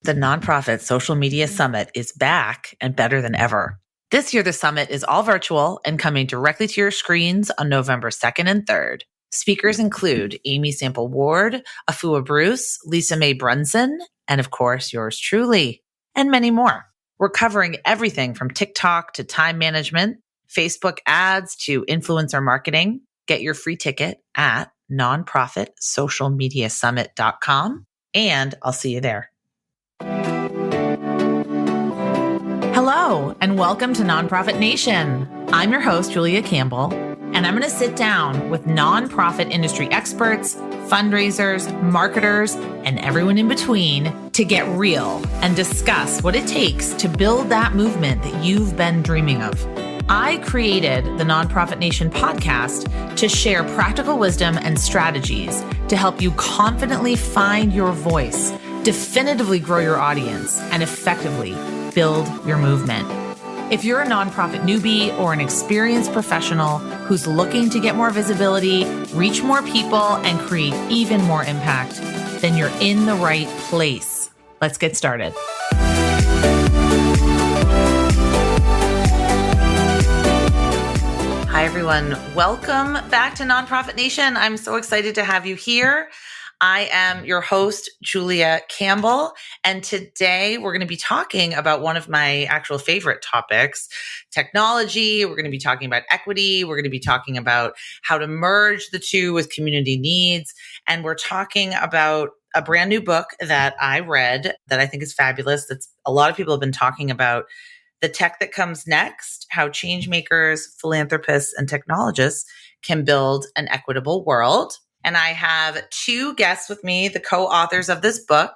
The Nonprofit Social Media Summit is back and better than ever. This year, the summit is all virtual and coming directly to your screens on November 2nd and 3rd. Speakers include Amy Sample Ward, Afua Bruce, Lisa Mae Brunson, and of course, yours truly, and many more. We're covering everything from TikTok to time management, Facebook ads to influencer marketing. Get your free ticket at nonprofitsocialmediasummit.com, and I'll see you there. Hello, and welcome to Nonprofit Nation. I'm your host, Julia Campbell, and I'm going to sit down with nonprofit industry experts, fundraisers, marketers, and everyone in between to get real and discuss what it takes to build that movement that you've been dreaming of. I created the Nonprofit Nation podcast to share practical wisdom and strategies to help you confidently find your voice, definitively grow your audience, and effectively build your movement. If you're a nonprofit newbie or an experienced professional who's looking to get more visibility, reach more people, and create even more impact, then you're in the right place. Let's get started. Hi, everyone. Welcome back to Nonprofit Nation. I'm so excited to have you here. I am your host, Julia Campbell, and today we're going to be talking about one of my actual favorite topics, technology. We're going to be talking about equity. We're going to be talking about how to merge the two with community needs. And we're talking about a brand new book that I read that I think is fabulous. That's a lot of people have been talking about. The Tech That Comes Next, How Changemakers, Philanthropists, and Technologists Can Build an Equitable World. And I have two guests with me, the co-authors of this book.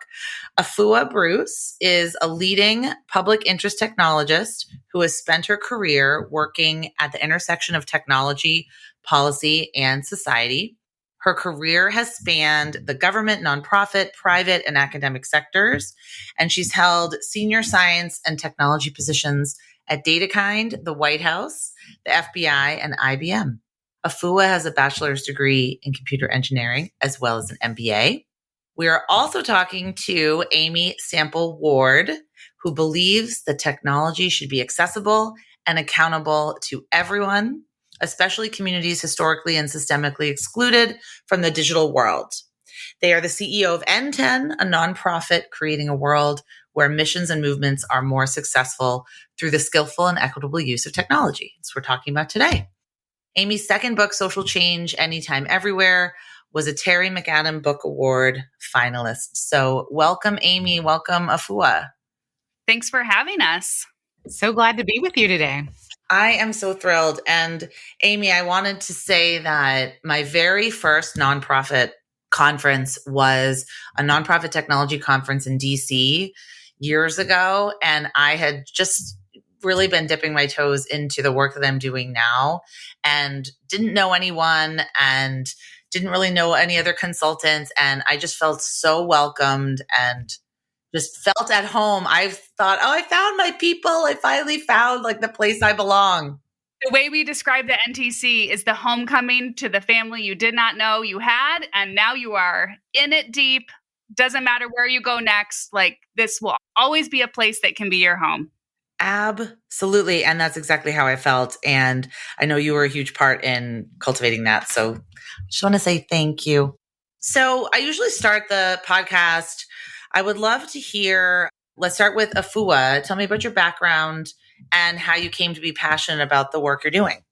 Afua Bruce is a leading public interest technologist who has spent her career working at the intersection of technology, policy, and society. Her career has spanned the government, nonprofit, private, and academic sectors, and she's held senior science and technology positions at DataKind, the White House, the FBI, and IBM. Afua has a bachelor's degree in computer engineering as well as an MBA. We are also talking to Amy Sample Ward, who believes that technology should be accessible and accountable to everyone, especially communities historically and systemically excluded from the digital world. They are the CEO of NTEN, a nonprofit creating a world where missions and movements are more successful through the skillful and equitable use of technology. That's what we're talking about today. Amy's second book, Social Change, Anytime, Everywhere, was a Terry McAdam Book Award finalist. So welcome, Amy. Welcome, Afua. Thanks for having us. So glad to be with you today. I am so thrilled. And Amy, I wanted to say that my very first nonprofit conference was a nonprofit technology conference in DC years ago. And I had just really been dipping my toes into the work that I'm doing now and didn't know anyone and didn't really know any other consultants. And I just felt so welcomed and just felt at home. I thought, I found my people. I finally found like the place I belong. The way we describe the NTC is the homecoming to the family you did not know you had. And now you are in it deep. Doesn't matter where you go next. Like this will always be a place that can be your home. Absolutely. And that's exactly how I felt. And I know you were a huge part in cultivating that. So I just want to say thank you. So I usually start the podcast. I would love to hear, let's start with Afua. Tell me about your background and how you came to be passionate about the work you're doing.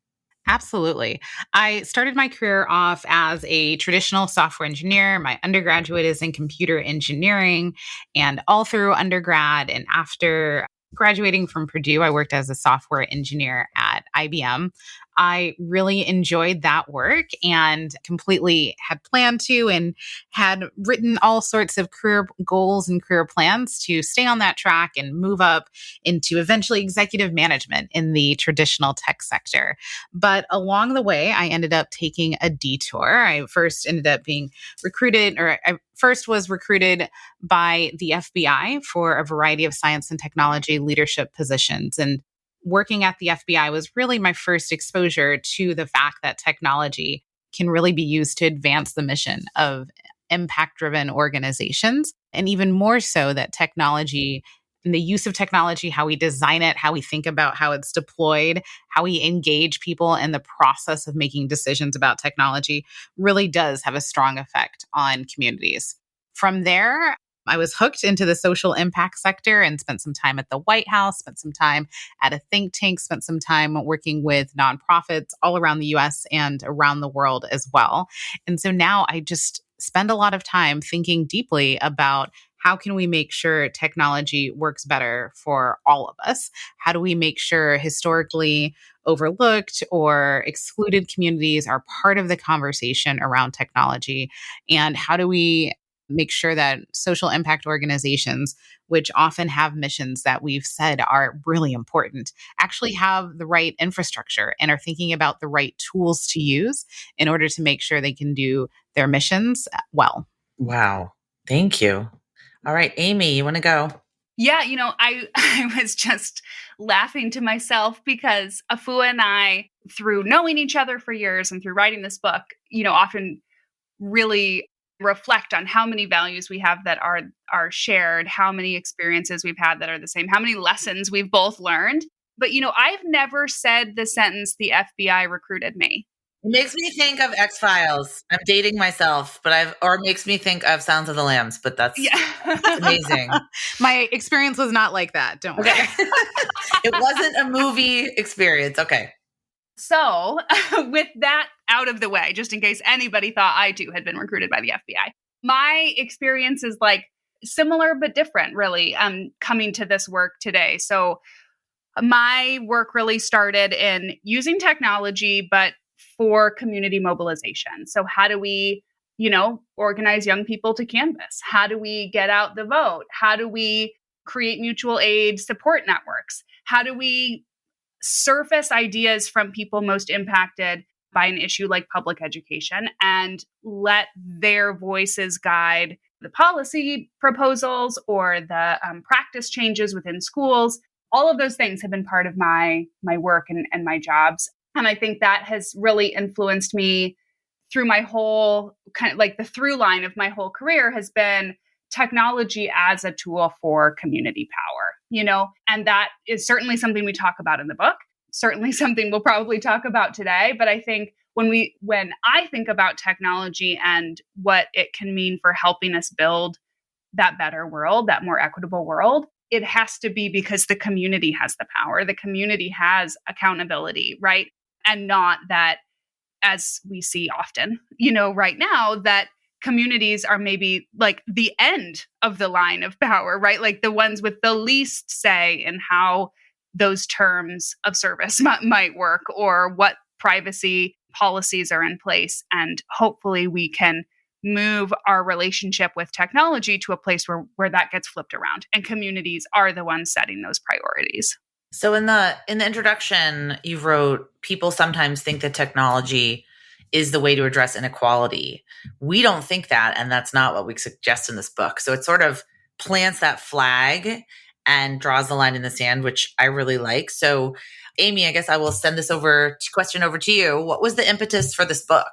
Absolutely. I started my career off as a traditional software engineer. My undergraduate is in computer engineering, and all through undergrad and after graduating from Purdue, I worked as a software engineer at IBM. I really enjoyed that work and completely had planned to and had written all sorts of career goals and career plans to stay on that track and move up into eventually executive management in the traditional tech sector. But along the way, I ended up taking a detour. I first ended up being recruited, or I first was recruited by the FBI for a variety of science and technology leadership positions. And working at the FBI was really my first exposure to the fact that technology can really be used to advance the mission of impact-driven organizations. and even more so that technology and the use of technology, how we design it, how we think about how it's deployed, how we engage people in the process of making decisions about technology really does have a strong effect on communities. From there, I was hooked into the social impact sector and spent some time at the White House, spent some time at a think tank, spent some time working with nonprofits all around the US and around the world as well. And so now I just spend a lot of time thinking deeply about how can we make sure technology works better for all of us? How do we make sure historically overlooked or excluded communities are part of the conversation around technology? And how do we make sure that social impact organizations, which often have missions that we've said are really important, actually have the right infrastructure and are thinking about the right tools to use in order to make sure they can do their missions well? Wow. Thank you. All right, Amy, you want to go? Yeah, I was just laughing to myself because Afua and I, through knowing each other for years and through writing this book, often really reflect on how many values we have that are shared, how many experiences we've had that are the same, how many lessons we've both learned. But I've never said the sentence, "The FBI recruited me." It makes me think of X-Files. I'm dating myself, or it makes me think of Sounds of the Lambs, but that's amazing. My experience was not like that. Don't worry. Okay. It wasn't a movie experience. Okay. So, with that out of the way, just in case anybody thought I too had been recruited by the FBI, my experience is similar but different, really, coming to this work today. So, my work really started in using technology, but for community mobilization. So, how do we, organize young people to canvass? How do we get out the vote? How do we create mutual aid support networks? How do we surface ideas from people most impacted by an issue like public education and let their voices guide the policy proposals or the practice changes within schools? All of those things have been part of my work and my jobs. And I think that has really influenced me through my whole the through line of my whole career has been technology as a tool for community power, and that is certainly something we talk about in the book, certainly something we'll probably talk about today. But I think when I think about technology and what it can mean for helping us build that better world, that more equitable world, it has to be because the community has the power. The community has accountability, right? And not that, as we see often, right now, that communities are maybe the end of the line of power, right? Like the ones with the least say in how those terms of service might work or what privacy policies are in place. And hopefully we can move our relationship with technology to a place where that gets flipped around and communities are the ones setting those priorities. So in the introduction, you wrote, people sometimes think that technology is the way to address inequality. We don't think that, and that's not what we suggest in this book. So it sort of plants that flag and draws the line in the sand, which I really like. So Amy, I guess I will send this question over to you. What was the impetus for this book?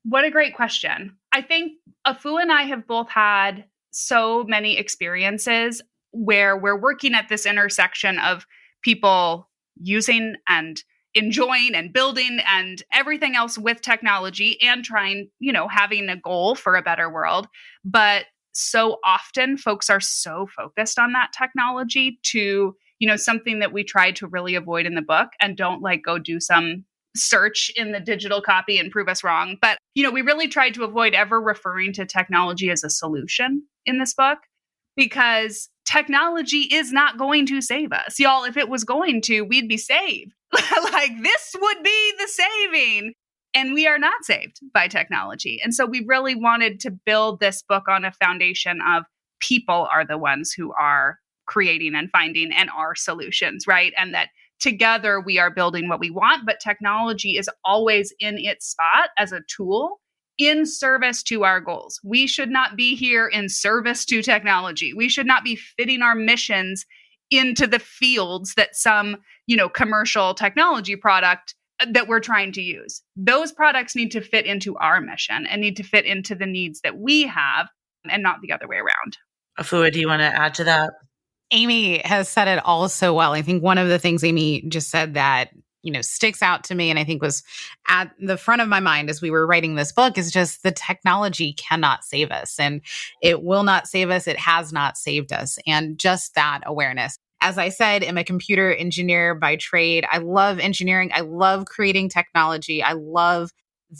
What a great question. I think Afua and I have both had so many experiences where we're working at this intersection of people using and enjoying and building and everything else with technology and trying, having a goal for a better world. But so often folks are so focused on that technology to, something that we tried to really avoid in the book and don't go do some search in the digital copy and prove us wrong. But, we really tried to avoid ever referring to technology as a solution in this book because technology is not going to save us. Y'all, if it was going to, we'd be saved. This would be the saving. And we are not saved by technology. And so we really wanted to build this book on a foundation of people are the ones who are creating and finding and are solutions, right? And that together we are building what we want, but technology is always in its spot as a tool in service to our goals. We should not be here in service to technology. We should not be fitting our missions into the fields that some, commercial technology product that we're trying to use. Those products need to fit into our mission and need to fit into the needs that we have and not the other way around. Afua, do you want to add to that? Amy has said it all so well. I think one of the things Amy just said that, sticks out to me and I think was at the front of my mind as we were writing this book is just the technology cannot save us and it will not save us. It has not saved us. And just that awareness. As I said, I'm a computer engineer by trade. I love engineering. I love creating technology. I love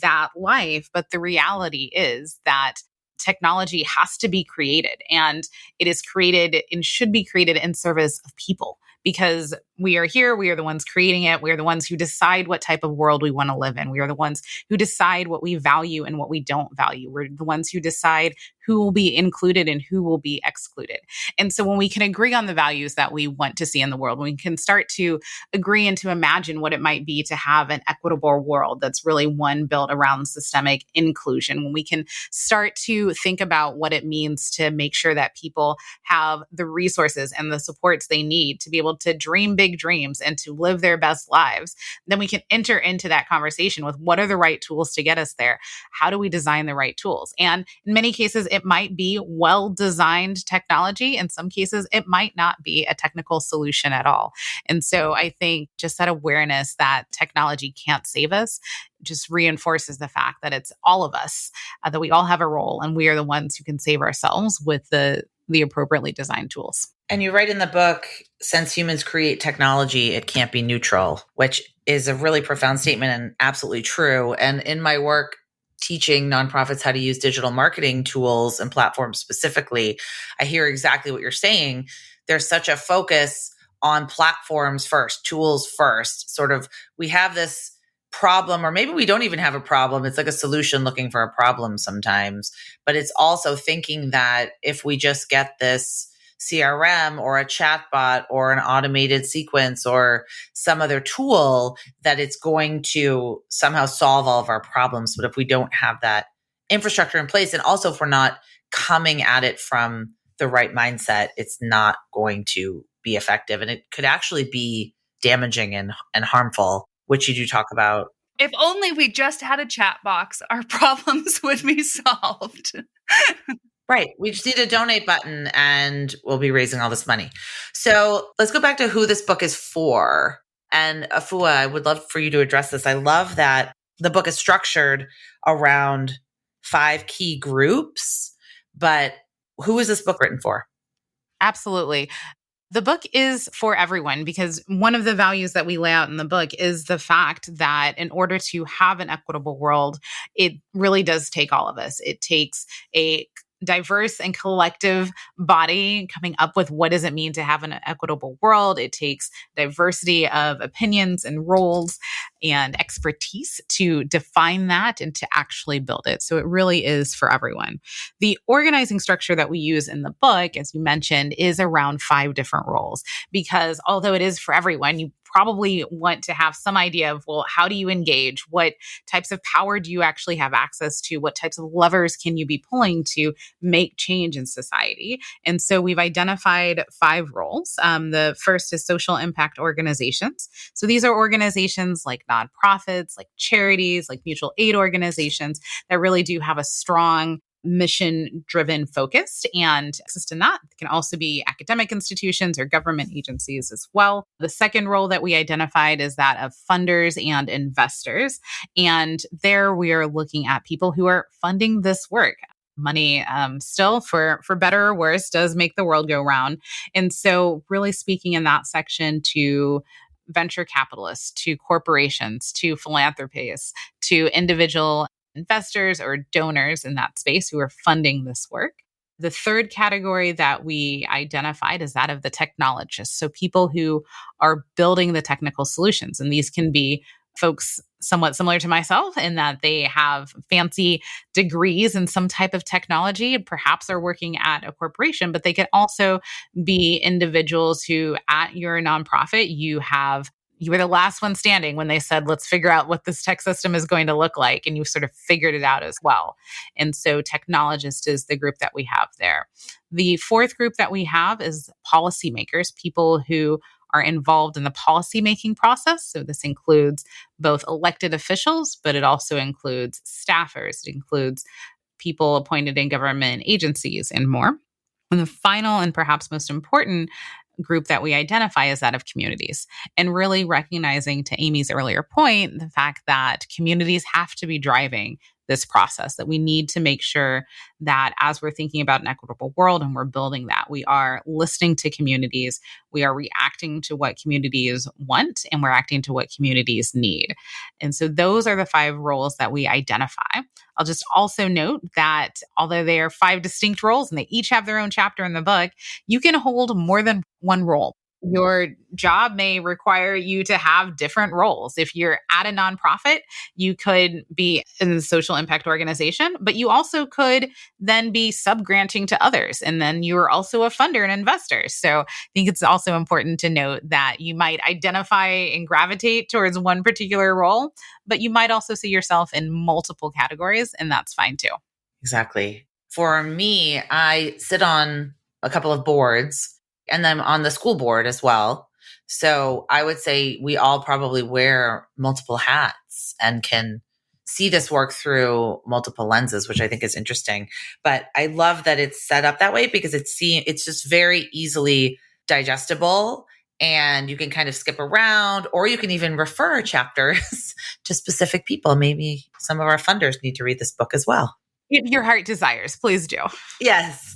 that life. But the reality is that technology has to be created and it is created and should be created in service of people because we are here. We are the ones creating it. We are the ones who decide what type of world we want to live in. We are the ones who decide what we value and what we don't value. We're the ones who decide who will be included and who will be excluded. And so when we can agree on the values that we want to see in the world, when we can start to agree and to imagine what it might be to have an equitable world that's really one built around systemic inclusion, when we can start to think about what it means to make sure that people have the resources and the supports they need to be able to dream big dreams and to live their best lives, then we can enter into that conversation with what are the right tools to get us there? How do we design the right tools? And in many cases, it might be well-designed technology. In some cases, it might not be a technical solution at all. And so I think just that awareness that technology can't save us just reinforces the fact that it's all of us, that we all have a role and we are the ones who can save ourselves with the appropriately designed tools. And you write in the book, since humans create technology, it can't be neutral, which is a really profound statement and absolutely true. And in my work teaching nonprofits how to use digital marketing tools and platforms specifically, I hear exactly what you're saying. There's such a focus on platforms first, tools first. Sort of, we have this problem, or maybe we don't even have a problem. It's like a solution looking for a problem sometimes. But it's also thinking that if we just get this CRM or a chatbot or an automated sequence or some other tool, that it's going to somehow solve all of our problems. But if we don't have that infrastructure in place, and also if we're not coming at it from the right mindset, it's not going to be effective. And it could actually be damaging and harmful, which you do talk about. If only we just had a chat box, our problems would be solved. Right. We just need a donate button and we'll be raising all this money. So let's go back to who this book is for. And Afua, I would love for you to address this. I love that the book is structured around 5 key groups, but who is this book written for? Absolutely. The book is for everyone because one of the values that we lay out in the book is the fact that in order to have an equitable world, it really does take all of us. It takes a diverse and collective body coming up with what does it mean to have an equitable world. It takes diversity of opinions and roles and expertise to define that and to actually build it. So it really is for everyone. The organizing structure that we use in the book, as you mentioned, is around 5 different roles because although it is for everyone, you probably want to have some idea of, well, how do you engage? What types of power do you actually have access to? What types of levers can you be pulling to make change in society? And so we've identified 5 roles. The first is social impact organizations. So these are organizations like nonprofits, like charities, like mutual aid organizations that really do have a strong mission-driven focused and assist in that. It can also be academic institutions or government agencies as well. The second role that we identified is that of funders and investors. And there we are looking at people who are funding this work. Money still, for better or worse, does make the world go round. And so really speaking in that section to venture capitalists, to corporations, to philanthropists, to individual investors or donors in that space who are funding this work. The third category that we identified is that of the technologists. So people who are building the technical solutions. And these can be folks somewhat similar to myself in that they have fancy degrees in some type of technology and perhaps are working at a corporation, but they can also be individuals who at your nonprofit, you were the last one standing when they said, let's figure out what this tech system is going to look like. And you sort of figured it out as well. And so technologist is the group that we have there. The fourth group that we have is policymakers, people who are involved in the policymaking process. So this includes both elected officials, but it also includes staffers. It includes people appointed in government agencies and more. And the final and perhaps most important group that we identify is that of communities, and really recognizing, to Amy's earlier point, the fact that communities have to be driving this process, that we need to make sure that as we're thinking about an equitable world and we're building that, we are listening to communities, we are reacting to what communities want, and we're acting to what communities need. And so those are the 5 roles that we identify. I'll just also note that although they are 5 distinct roles and they each have their own chapter in the book, you can hold more than one role. Your job may require you to have different roles. If you're at a nonprofit, you could be in a social impact organization, but you also could then be subgranting to others. And then you're also a funder and investor. So I think it's also important to note that you might identify and gravitate towards one particular role, but you might also see yourself in multiple categories, and that's fine too. Exactly. For me, I sit on a couple of boards, and then on the school board as well. So I would say we all probably wear multiple hats and can see this work through multiple lenses, which I think is interesting. But I love that it's set up that way because it's just very easily digestible, and you can kind of skip around, or you can even refer chapters to specific people. Maybe some of our funders need to read this book as well. If your heart desires, please do. Yes.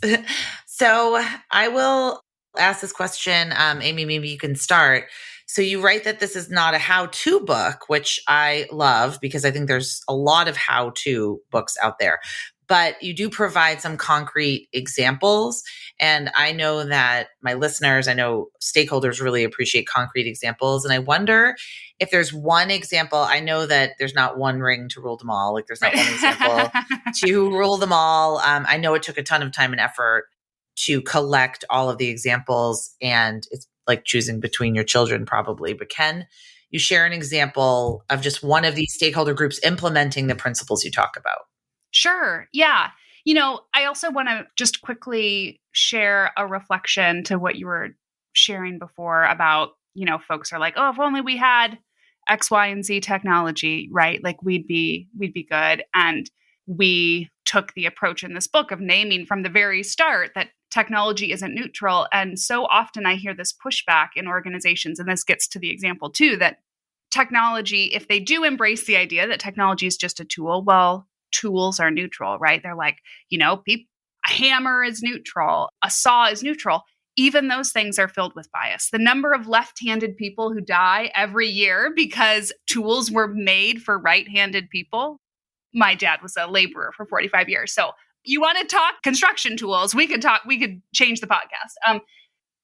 So I will ask this question. Amy, maybe you can start. So you write that this is not a how-to book, which I love because I think there's a lot of how-to books out there, but you do provide some concrete examples. And I know that my listeners, I know stakeholders really appreciate concrete examples. And I wonder if there's one example. I know that there's not one ring to rule them all. Like there's not one example to rule them all. I know it took a ton of time and effort to collect all of the examples, and it's like choosing between your children probably. But can you share an example of just one of these stakeholder groups implementing the principles you talk about? Sure. Yeah. I also want to just quickly share a reflection to what you were sharing before about, folks are like, oh, if only we had X, Y, and Z technology, right? Like we'd be good. And we took the approach in this book of naming from the very start that technology isn't neutral. And so often I hear this pushback in organizations, and this gets to the example too, that technology, if they do embrace the idea that technology is just a tool, well, tools are neutral, right? They're like, a hammer is neutral, a saw is neutral. Even those things are filled with bias. The number of left-handed people who die every year because tools were made for right-handed people. My dad was a laborer for 45 years. So you want to talk construction tools, we could change the podcast.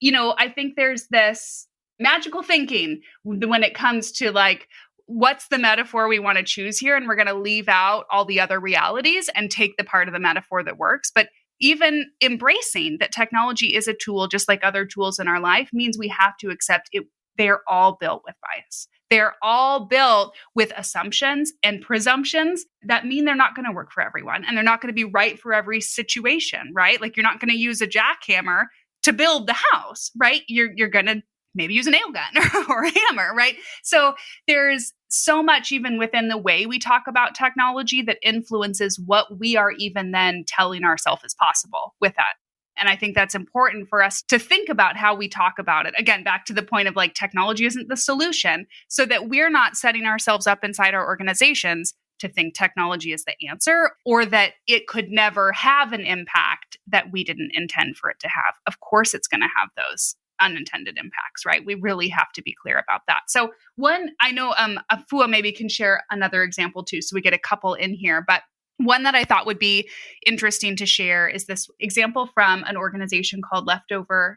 I think there's this magical thinking when it comes to like, what's the metaphor we want to choose here? And we're going to leave out all the other realities and take the part of the metaphor that works. But even embracing that technology is a tool, just like other tools in our life, means we have to accept it. They're all built with bias. They're all built with assumptions and presumptions that mean they're not going to work for everyone, and they're not going to be right for every situation, right? Like you're not going to use a jackhammer to build the house, right? You're going to maybe use a nail gun or a hammer, right? So there's so much even within the way we talk about technology that influences what we are even then telling ourselves is possible with that. And I think that's important for us to think about how we talk about it. Again, back to the point of like technology isn't the solution, so that we're not setting ourselves up inside our organizations to think technology is the answer, or that it could never have an impact that we didn't intend for it to have. Of course, it's going to have those unintended impacts, right? We really have to be clear about that. So one, I know Afua maybe can share another example too, so we get a couple in here, but one that I thought would be interesting to share is this example from an organization called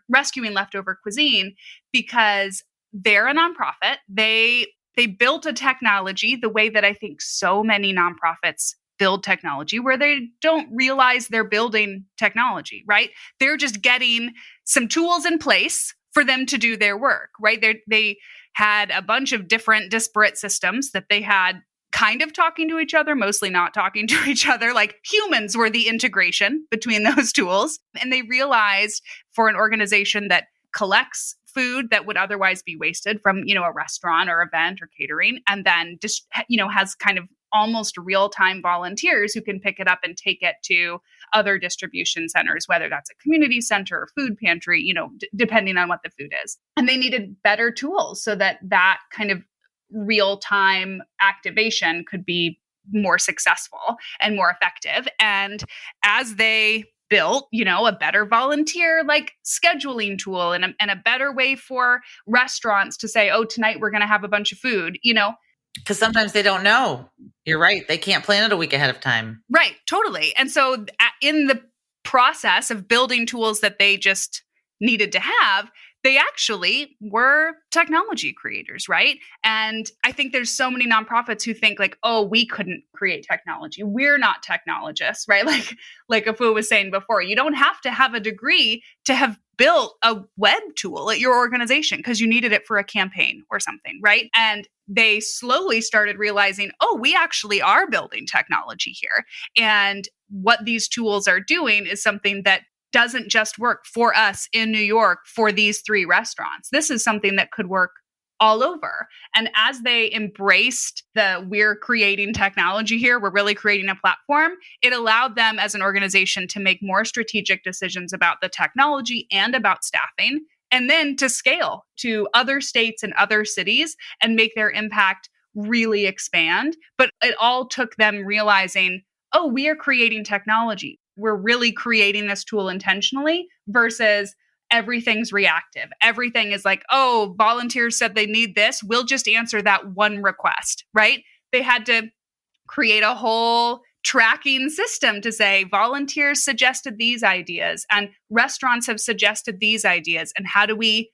Rescuing Leftover Cuisine, because they're a nonprofit. They built a technology the way that I think so many nonprofits build technology, where they don't realize they're building technology, right? They're just getting some tools in place for them to do their work, right? They had a bunch of different disparate systems that they had kind of talking to each other, mostly not talking to each other. Like humans were the integration between those tools. And they realized for an organization that collects food that would otherwise be wasted from, a restaurant or event or catering, and then just, has kind of almost real-time volunteers who can pick it up and take it to other distribution centers, whether that's a community center or food pantry, depending on what the food is. And they needed better tools so that that kind of real-time activation could be more successful and more effective. And as they built, a better volunteer like scheduling tool and a better way for restaurants to say, oh, tonight we're going to have a bunch of food, Because sometimes they don't know. You're right. They can't plan it a week ahead of time. Right. Totally. And so in the process of building tools that they just needed to have, they actually were technology creators, right? And I think there's so many nonprofits who think like, oh, we couldn't create technology. We're not technologists, right? Like Afua was saying before, you don't have to have a degree to have built a web tool at your organization because you needed it for a campaign or something, right? And they slowly started realizing, oh, we actually are building technology here. And what these tools are doing is something that doesn't just work for us in New York for these 3 restaurants. This is something that could work all over. And as they embraced we're creating technology here, we're really creating a platform, it allowed them as an organization to make more strategic decisions about the technology and about staffing, and then to scale to other states and other cities and make their impact really expand. But it all took them realizing, oh, we are creating technology. We're really creating this tool intentionally versus everything's reactive. Everything is like, oh, volunteers said they need this. We'll just answer that one request, right? They had to create a whole tracking system to say volunteers suggested these ideas and restaurants have suggested these ideas. And how do we,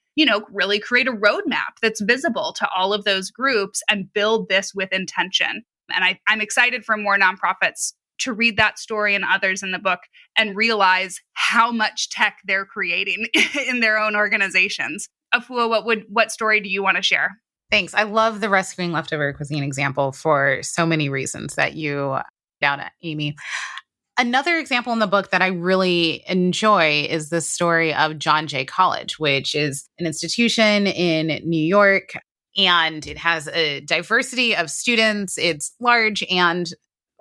really create a roadmap that's visible to all of those groups and build this with intention? And I'm excited for more nonprofits to read that story and others in the book and realize how much tech they're creating in their own organizations. Afua, what story do you want to share? Thanks. I love the rescuing leftover cuisine example for so many reasons that you down at Amy. Another example in the book that I really enjoy is the story of John Jay College, which is an institution in New York, and it has a diversity of students. It's large, and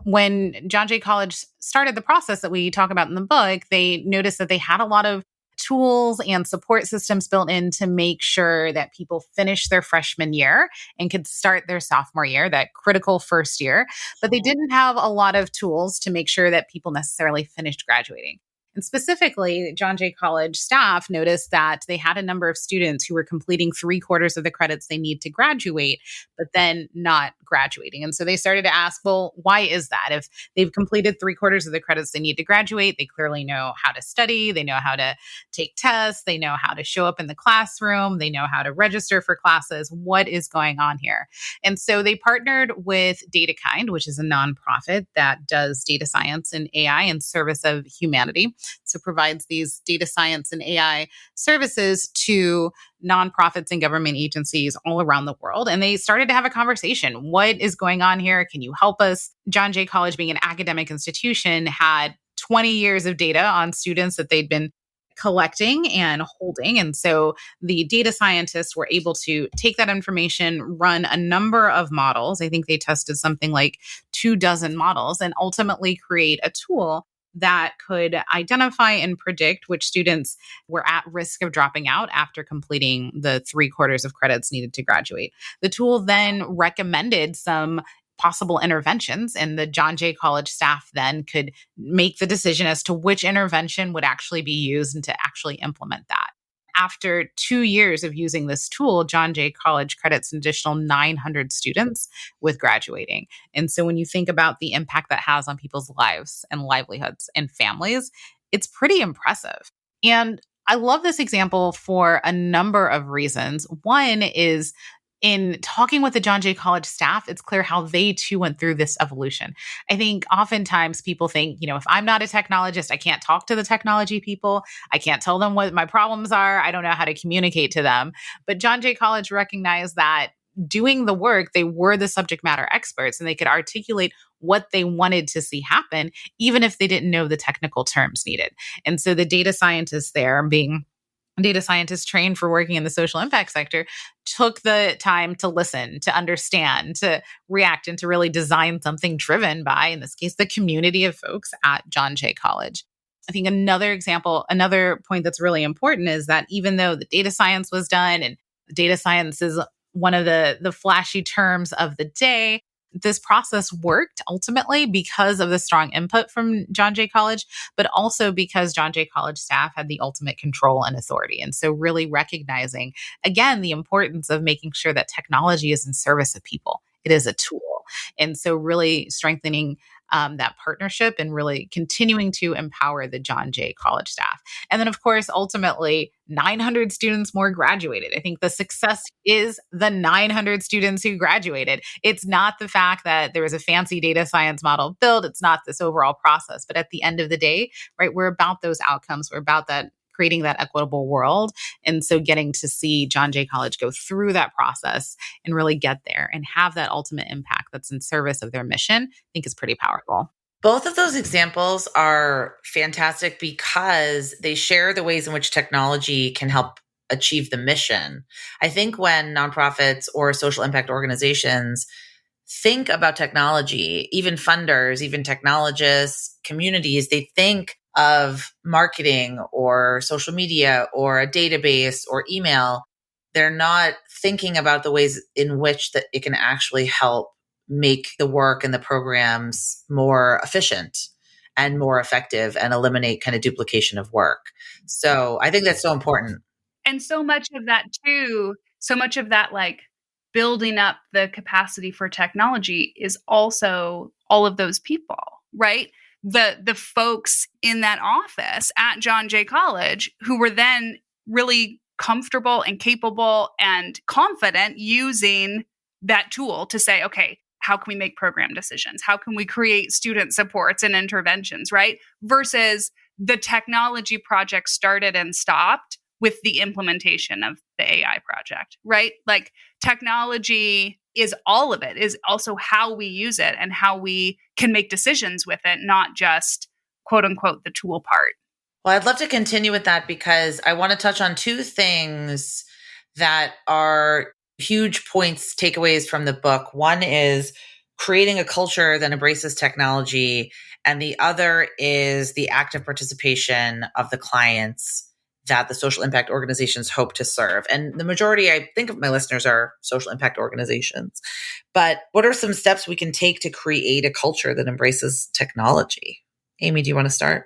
when John Jay College started the process that we talk about in the book, they noticed that they had a lot of tools and support systems built in to make sure that people finish their freshman year and could start their sophomore year, that critical first year. But they didn't have a lot of tools to make sure that people necessarily finished graduating. And specifically, John Jay College staff noticed that they had a number of students who were completing 3/4 of the credits they need to graduate, but then not graduating. And so they started to ask, well, why is that? If they've completed 3/4 of the credits they need to graduate, they clearly know how to study, they know how to take tests, they know how to show up in the classroom, they know how to register for classes. What is going on here? And so they partnered with DataKind, which is a nonprofit that does data science and AI in service of humanity. So provides these data science and AI services to nonprofits and government agencies all around the world. And they started to have a conversation. What is going on here? Can you help us? John Jay College, being an academic institution, had 20 years of data on students that they'd been collecting and holding. And so the data scientists were able to take that information, run a number of models. I think they tested something like 24 models, and ultimately create a tool that could identify and predict which students were at risk of dropping out after completing the 3/4 of credits needed to graduate. The tool then recommended some possible interventions, and the John Jay College staff then could make the decision as to which intervention would actually be used and to actually implement that. After 2 years of using this tool, John Jay College credits an additional 900 students with graduating. And so when you think about the impact that has on people's lives and livelihoods and families, it's pretty impressive. And I love this example for a number of reasons. One is, in talking with the John Jay College staff, it's clear how they too went through this evolution. I think oftentimes people think, if I'm not a technologist, I can't talk to the technology people. I can't tell them what my problems are. I don't know how to communicate to them. But John Jay College recognized that doing the work, they were the subject matter experts, and they could articulate what they wanted to see happen, even if they didn't know the technical terms needed. And so the data scientists there, being data scientists trained for working in the social impact sector took the time to listen, to understand, to react, and to really design something driven by, in this case, the community of folks at John Jay College. I think another example, another point that's really important is that even though the data science was done, and data science is one of the flashy terms of the day, this process worked ultimately because of the strong input from John Jay College, but also because John Jay College staff had the ultimate control and authority. And so really recognizing, again, the importance of making sure that technology is in service of people. It is a tool. And so really strengthening that partnership and really continuing to empower the John Jay College staff. And then, of course, ultimately, 900 students more graduated. I think the success is the 900 students who graduated. It's not the fact that there was a fancy data science model built. It's not this overall process. But at the end of the day, right, we're about those outcomes. We're about that, creating that equitable world. And so getting to see John Jay College go through that process and really get there and have that ultimate impact that's in service of their mission, I think is pretty powerful. Both of those examples are fantastic because they share the ways in which technology can help achieve the mission. I think when nonprofits or social impact organizations think about technology, even funders, even technologists, communities, they think of marketing or social media or a database or email. They're not thinking about the ways in which that it can actually help make the work and the programs more efficient and more effective and eliminate kind of duplication of work. So I think that's so important. And so much of that too, so much of that like building up the capacity for technology is also all of those people, right? The folks in that office at John Jay College who were then really comfortable and capable and confident using that tool to say, okay, how can we make program decisions? How can we create student supports and interventions, right? Versus the technology project started and stopped with the implementation of the AI project, right? Like technology is all of it, is also how we use it and how we can make decisions with it, not just quote unquote the tool part. Well, I'd love to continue with that because I want to touch on two things that are huge points, takeaways from the book. One is creating a culture that embraces technology, and the other is the active participation of the clients that the social impact organizations hope to serve. And the majority, I think, of my listeners are social impact organizations. But what are some steps we can take to create a culture that embraces technology? Amy, do you want to start?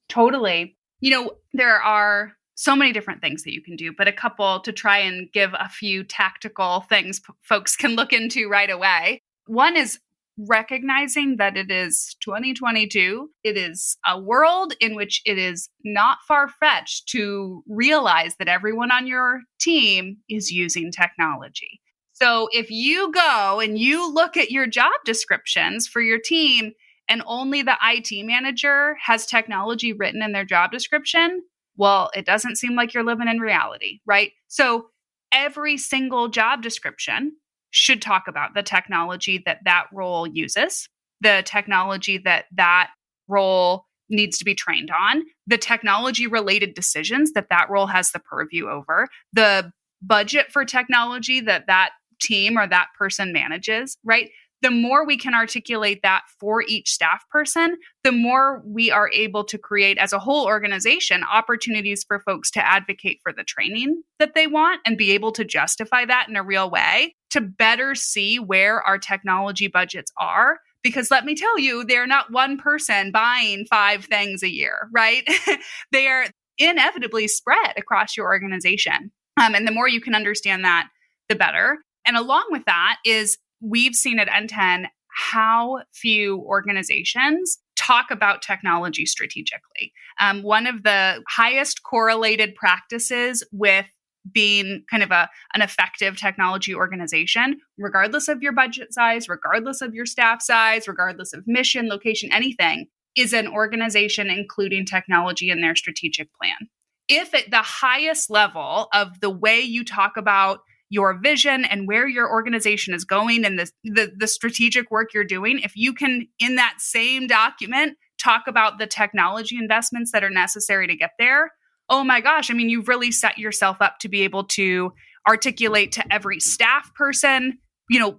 Totally. You know, there are so many different things that you can do, but a couple to try and give a few tactical things folks can look into right away. One is recognizing that it is 2022. It is a world in which it is not far-fetched to realize that everyone on your team is using technology. So if you go and you look at your job descriptions for your team and only the IT manager has technology written in their job description, well, it doesn't seem like you're living in reality, right? So every single job description should talk about the technology that that role uses, the technology that that role needs to be trained on, the technology related decisions that that role has the purview over, the budget for technology that that team or that person manages, right? The more we can articulate that for each staff person, the more we are able to create as a whole organization opportunities for folks to advocate for the training that they want and be able to justify that in a real way to better see where our technology budgets are. Because let me tell you, they're not one person buying 5 things a year, right? They are inevitably spread across your organization. And the more you can understand that, the better. And along with that is we've seen at NTEN how few organizations talk about technology strategically. One of the highest correlated practices with being kind of an effective technology organization, regardless of your budget size, regardless of your staff size, regardless of mission, location, anything, is an organization including technology in their strategic plan. If at the highest level of the way you talk about your vision and where your organization is going and the strategic work you're doing, if you can, in that same document, talk about the technology investments that are necessary to get there, oh my gosh, I mean, you've really set yourself up to be able to articulate to every staff person,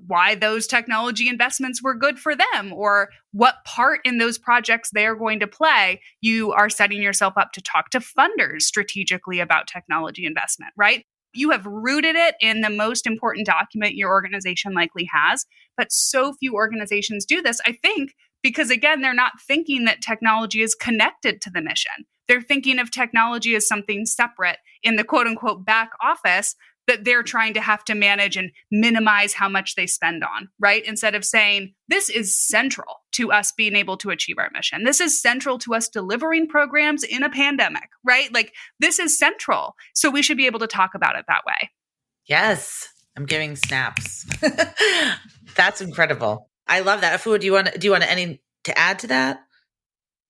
why those technology investments were good for them or what part in those projects they're going to play. You are setting yourself up to talk to funders strategically about technology investment, right? You have rooted it in the most important document your organization likely has, but so few organizations do this, I think, because again, they're not thinking that technology is connected to the mission. They're thinking of technology as something separate in the quote unquote back office that they're trying to have to manage and minimize how much they spend on, right? Instead of saying, this is central to us being able to achieve our mission. This is central to us delivering programs in a pandemic, right? Like this is central. So we should be able to talk about it that way. Yes. I'm giving snaps. That's incredible. I love that. Afua, do you want any to add to that?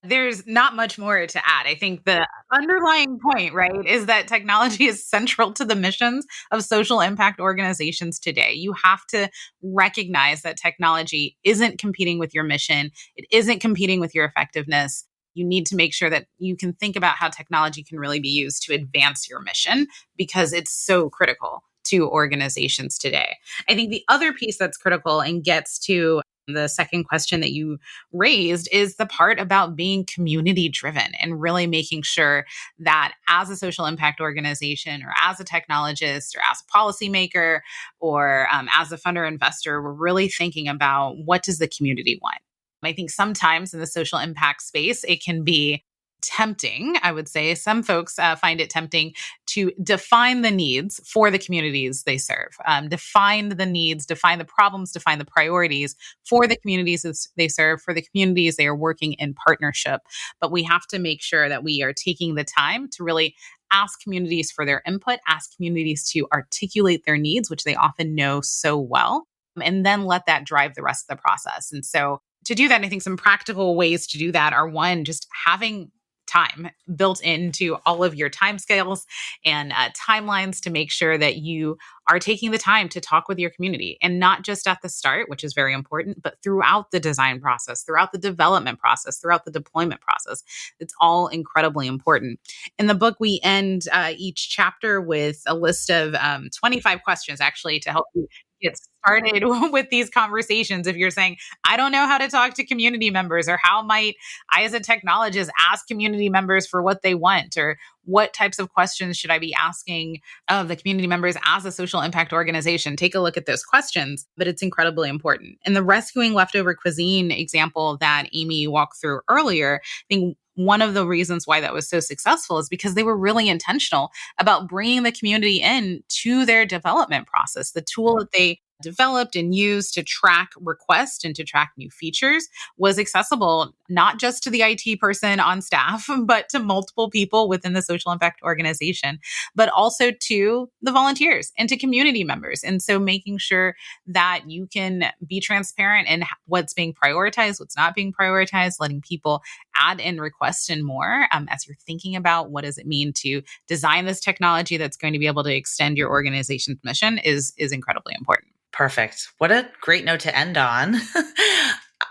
There's not much more to add. I think the underlying point, right, is that technology is central to the missions of social impact organizations today. You have to recognize that technology isn't competing with your mission. It isn't competing with your effectiveness. You need to make sure that you can think about how technology can really be used to advance your mission because it's so critical to organizations today. I think the other piece that's critical and gets to the second question that you raised is the part about being community driven and really making sure that as a social impact organization or as a technologist or as a policymaker or as a funder investor, we're really thinking about what does the community want? I think sometimes in the social impact space, it can be tempting, I would say. Some folks find it tempting to define the needs for the communities they serve, define the needs, define the problems, define the priorities for the communities they serve, for the communities they are working in partnership. But we have to make sure that we are taking the time to really ask communities for their input, ask communities to articulate their needs, which they often know so well, and then let that drive the rest of the process. And so to do that, I think some practical ways to do that are one, just having time built into all of your timescales and timelines to make sure that you are taking the time to talk with your community and not just at the start, which is very important, but throughout the design process, throughout the development process, throughout the deployment process. It's all incredibly important. In the book, we end each chapter with a list of 25 questions actually to help you get started with these conversations. If you're saying, I don't know how to talk to community members, or how might I as a technologist ask community members for what they want, or what types of questions should I be asking of the community members as a social impact organization? Take a look at those questions, but it's incredibly important. In the rescuing leftover cuisine example that Amy walked through earlier, I think one of the reasons why that was so successful is because they were really intentional about bringing the community in to their development process. The tool that they developed and used to track requests and to track new features was accessible not just to the IT person on staff, but to multiple people within the social impact organization, but also to the volunteers and to community members. And so making sure that you can be transparent in what's being prioritized, what's not being prioritized, letting people add in requests and more as you're thinking about what does it mean to design this technology that's going to be able to extend your organization's mission is incredibly important. Perfect. What a great note to end on.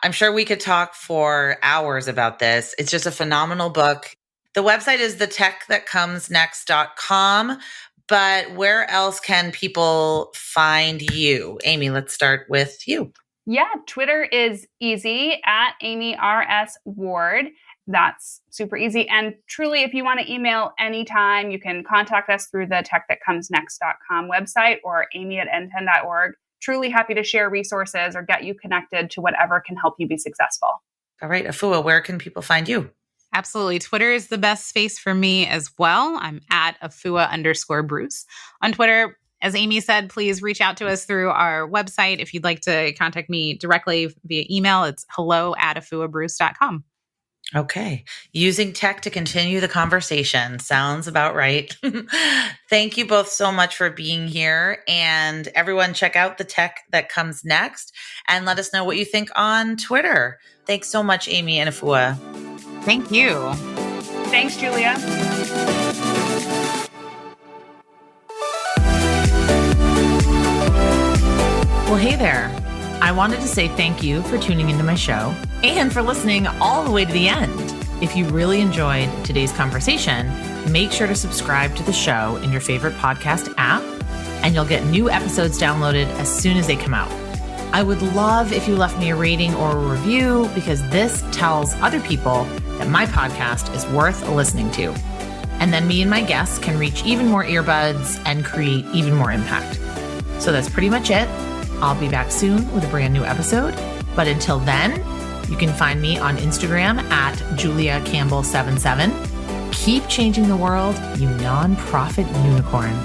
I'm sure we could talk for hours about this. It's just a phenomenal book. The website is thetechthatcomesnext.com, but where else can people find you? Amy, let's start with you. Yeah, Twitter is easy at Amy R.S. Ward. That's super easy. And truly, if you want to email anytime, you can contact us through the techthatcomesnext.com website or amy@nthen.org. Truly happy to share resources or get you connected to whatever can help you be successful. All right, Afua, where can people find you? Absolutely. Twitter is the best space for me as well. I'm at Afua_Bruce on Twitter. As Amy said, please reach out to us through our website. If you'd like to contact me directly via email, it's hello@afuabruce.com. Okay. Using tech to continue the conversation. Sounds about right. Thank you both so much for being here. And everyone, check out The Tech That Comes Next and let us know what you think on Twitter. Thanks so much, Amy and Afua. Thank you. Thanks, Julia. Well, hey there. I wanted to say thank you for tuning into my show and for listening all the way to the end. If you really enjoyed today's conversation, make sure to subscribe to the show in your favorite podcast app, and you'll get new episodes downloaded as soon as they come out. I would love if you left me a rating or a review, because this tells other people that my podcast is worth listening to. And then me and my guests can reach even more earbuds and create even more impact. So that's pretty much it. I'll be back soon with a brand new episode. But until then, you can find me on Instagram at JuliaCampbell77. Keep changing the world, you nonprofit unicorn.